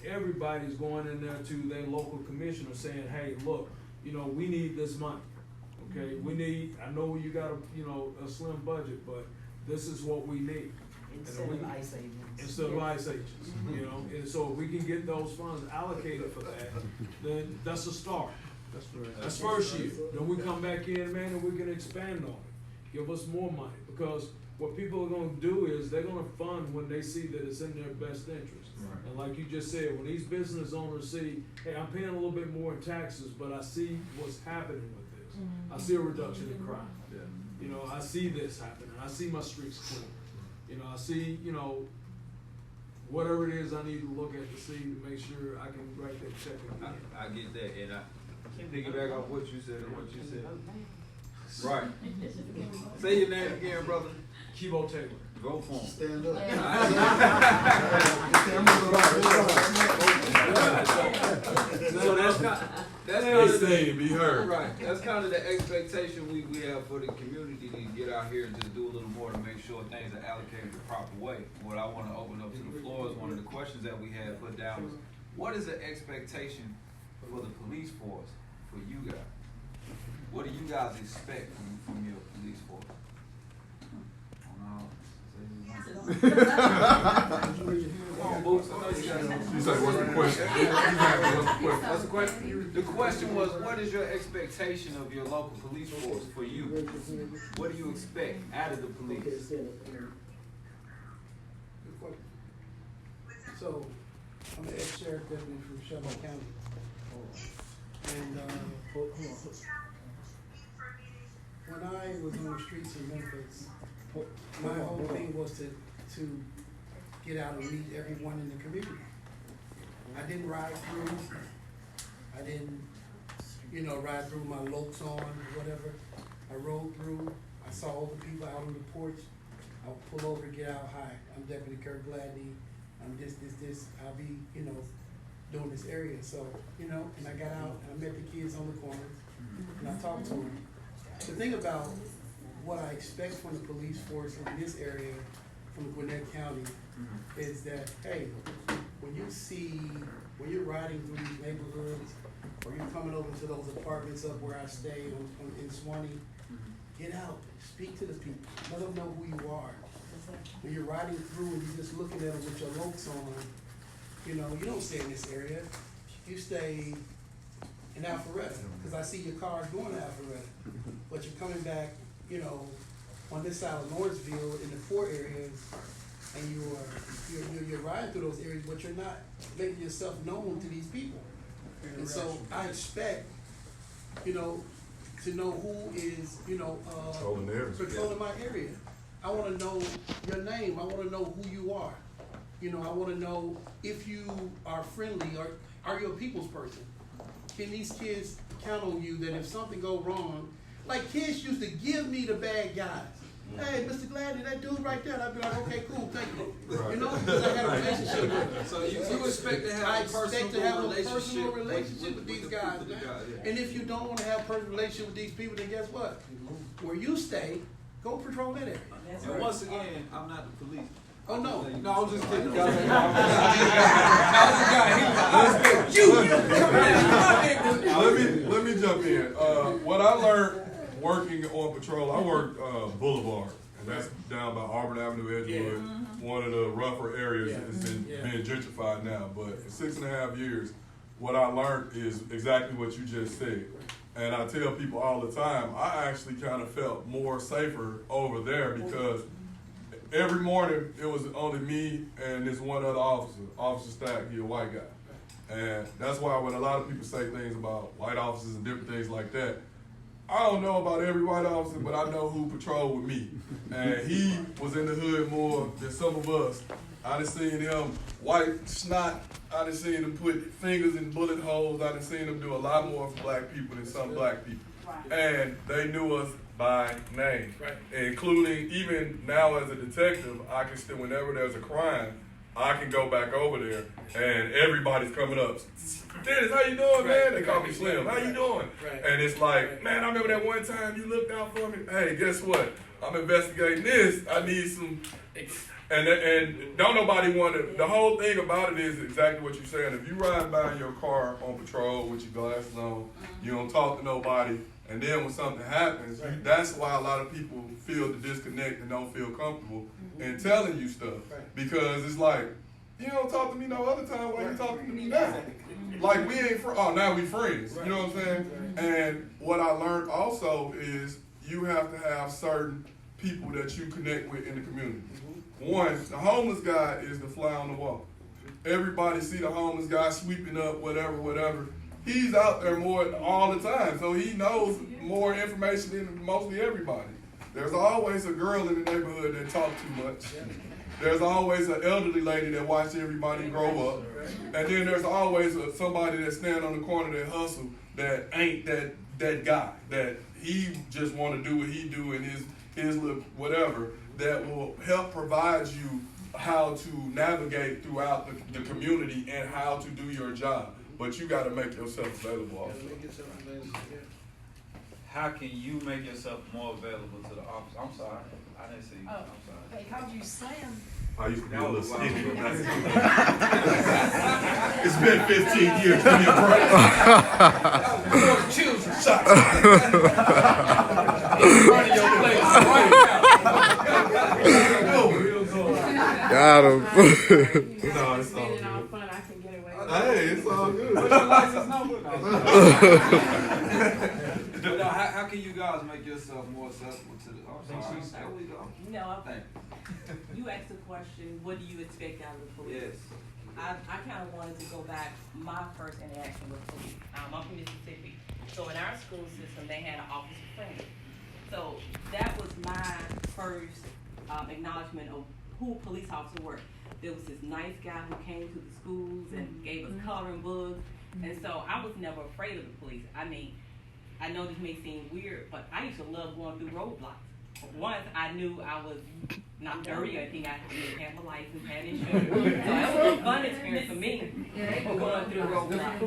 everybody's going in there to their local commissioner saying, hey, look, you know, we need this money. Okay, we need, I know you got a slim budget, but this is what we need. Instead of ice agents. Instead of ice agents, you know, and so if we can get those funds allocated for that, then that's a start. That's first year. Then we come back in, man, and we can expand on it. Give us more money, because what people are gonna do is they're gonna fund when they see that it's in their best interest. Right. And like you just said, when these business owners see, hey, I'm paying a little bit more in taxes, but I see what's happening with this. I see a reduction in crime. Yeah. You know, I see this happening. I see my streets clean. You know, I see, you know, whatever it is I need to look at to see to make sure I can write that check again. I get that, and I piggyback off what you said and what you said. Right. Say your name again, brother. Kibo Taylor. Go for him. Stand up. So that's They say be heard. right. That's kind of the expectation we have for the community to get out here and just do a little more to make sure things are allocated the proper way. What I want to open up to the floor is one of the questions that we had put down was, what is the expectation for the police force for you guys? What do you guys expect from your police force? Come on, Boots. I know you got it. You said, what's the question? What's the question? The question was, what is your expectation of your local police force for you? What do you expect out of the police? So, I'm the ex-sheriff deputy from Shelby County. And, when I was on the streets in Memphis, my whole thing was to get out and meet everyone in the community. I didn't ride through, I didn't, ride through my lokes on, or whatever. I rode through, I saw all the people out on the porch. I would pull over, get out, hi, I'm Deputy Kirk Gladney, I'm this, I'll be, doing this area. So, and I got out and I met the kids on the corner and I talked to them. The thing about what I expect from the police force in this area, from Gwinnett County, is that, hey, when you're riding through these neighborhoods, or you're coming over to those apartments up where I stay in Swanee, get out, speak to the people, let them know who you are. When you're riding through and you're just looking at them with your lokes on, you don't stay in this area, you stay in Alpharetta, because I see your cars going to Alpharetta, but you're coming back, on this side of Lawrenceville in the 4 areas, and you're riding through those areas, but you're not making yourself known to these people. And so I expect, to know who is, patrolling my area. I want to know your name. I want to know who you are. I want to know if you are friendly, or are you a people's person? Can these kids count on you that if something go wrong, like kids used to give me the bad guys. Hey, Mr. Gladney, that dude right there, and I'd be like, okay, cool, thank you. Because I had a relationship with him. So you expect to have a personal relationship with these guys, man. And if you don't want to have a personal relationship with these people, then guess what? Where you stay, go patrol that area. And once again, I'm not the police. Oh, no. No, I'm just kidding. Let me jump in. What I learned working on patrol, I worked Boulevard, and that's down by Auburn Avenue, Edgewood, one of the rougher areas. It's being gentrified now, but in 6.5 years, what I learned is exactly what you just said. And I tell people all the time, I actually kind of felt more safer over there because every morning it was only me and this one other officer, Officer Stack, he a white guy. And that's why when a lot of people say things about white officers and different things like that, I don't know about every white officer, but I know who patrolled with me. And he was in the hood more than some of us. I done seen him wipe snot. I done seen him put fingers in bullet holes. I done seen him do a lot more for black people than some black people. And they knew us by name. Including even now as a detective, I can still, whenever there's a crime, I can go back over there and everybody's coming up. Dennis, how you doing, man? They call me Slim. How you doing? And it's like, man, I remember that one time you looked out for me. Hey, guess what? I'm investigating this. I need some And don't nobody want to. The whole thing about it is exactly what you're saying. If you ride by in your car on patrol with your glasses on, you don't talk to nobody, and then when something happens, that's why a lot of people feel the disconnect and don't feel comfortable in telling you stuff, because it's like, you don't talk to me no other time. Why you talking to me now? Like we ain't now we friends. You know what I'm saying? And what I learned also is you have to have certain people that you connect with in the community. One, the homeless guy is the fly on the wall. Everybody see the homeless guy sweeping up whatever. He's out there more all the time, so he knows more information than mostly everybody. There's always a girl in the neighborhood that talk too much. There's always an elderly lady that watch everybody grow up. And then there's always somebody that stand on the corner that hustle that ain't that guy, that he just want to do what he do in his little whatever, that will help provide you how to navigate throughout the community and how to do your job. But you got to make yourself available also. How can you make yourself more available to the office? I'm sorry, I didn't see you. I'm sorry. Because you slam. I used to be a little skinny. It's been 15 years. Give me a break. Children, shots. Running your place right now. Got him. No, it's all Spending all good. fun I can get away with. Hey, it's all good. What's your license number? But no, how can you guys make yourself more accessible to the? I'm sorry. There we go. No, Thank you asked the question, what do you expect out of the you. police? Yes. I kind of wanted to go back, my first interaction with police. I'm from Mississippi. So in our school system, they had an officer friendly. So that was my first acknowledgement of who police officers were. There was this nice guy who came to the schools and gave us coloring books. And so I was never afraid of the police. I mean, I know this may seem weird, but I used to love going through roadblocks. Once I knew I was not dirty or anything, I didn't have a license, had insurance. So that was a fun experience for me, going through roadblocks.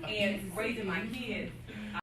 And raising my kids,